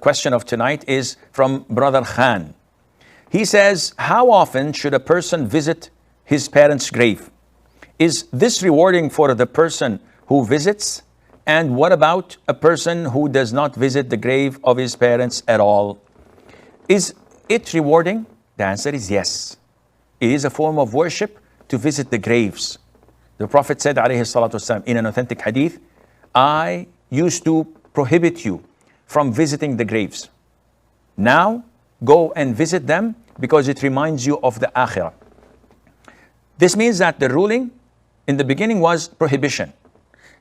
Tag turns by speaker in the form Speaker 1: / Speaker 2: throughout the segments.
Speaker 1: question of tonight is from Brother Khan. He says, how often should a person visit his parents' grave? Is this rewarding for the person who visits? And what about a person who does not visit the grave of his parents at all? Is it rewarding? The answer is yes. It is a form of worship to visit the graves. The Prophet said, alayhi salatu wasalam, in an authentic hadith, I used to prohibit you from visiting the graves. Now, go and visit them because it reminds you of the akhirah. This means that the ruling in the beginning was prohibition.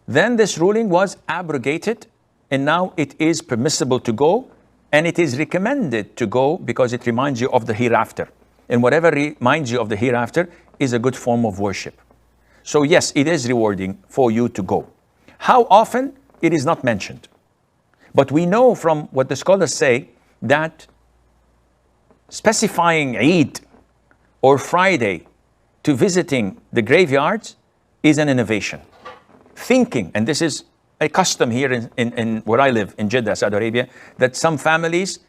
Speaker 1: Then this ruling was abrogated, and now it is permissible to go, and it is recommended to go because it reminds you of the hereafter. And whatever reminds you of the hereafter is a good form of worship. So yes, it is rewarding for you to go. How often? It is not mentioned. But we know from what the scholars say that specifying Eid or Friday to visiting the graveyards is an innovation. Thinking, and this is a custom here in where I live, in Jeddah, Saudi Arabia, that some families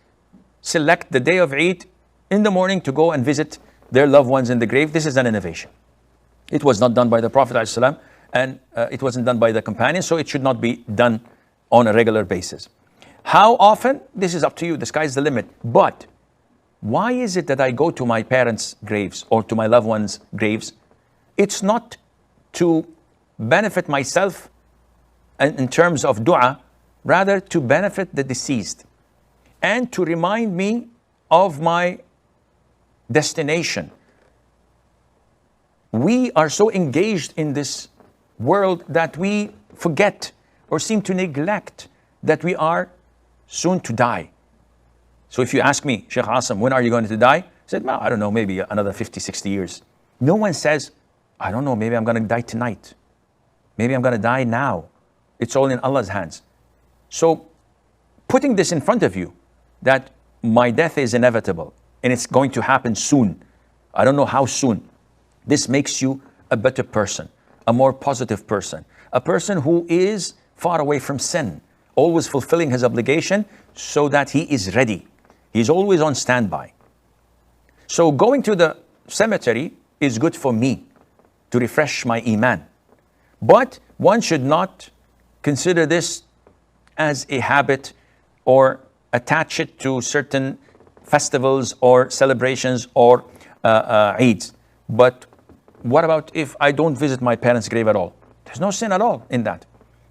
Speaker 1: select the day of Eid in the morning to go and visit their loved ones in the grave. This is an innovation. It was not done by the Prophet ﷺ, and it wasn't done by the companions, so it should not be done on a regular basis. How often? This is up to you. The sky's the limit. But why is it that I go to my parents' graves or to my loved ones' graves? It's not to benefit myself in terms of dua, rather to benefit the deceased and to remind me of my destination. We are so engaged in this world that we forget or seem to neglect that we are soon to die. So if you ask me, Sheikh Asim, when are you going to die? I said, well, I don't know, maybe another 50, 60 years. No one says, I don't know, maybe I'm going to die tonight. Maybe I'm going to die now. It's all in Allah's hands. So putting this in front of you, that my death is inevitable and it's going to happen soon. I don't know how soon. This makes you a better person, a more positive person, a person who is far away from sin, always fulfilling his obligation so that he is ready. He's always on standby. So going to the cemetery is good for me to refresh my iman. But one should not consider this as a habit or attach it to certain festivals or celebrations or Eids. But what about if I don't visit my parents' grave at all? There's no sin at all in that.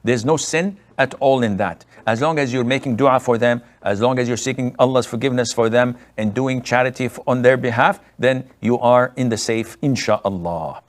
Speaker 1: There's no sin at all in that. As long as you're making dua for them, as long as you're seeking Allah's forgiveness for them and doing charity on their behalf, then you are in the safe, insha'Allah.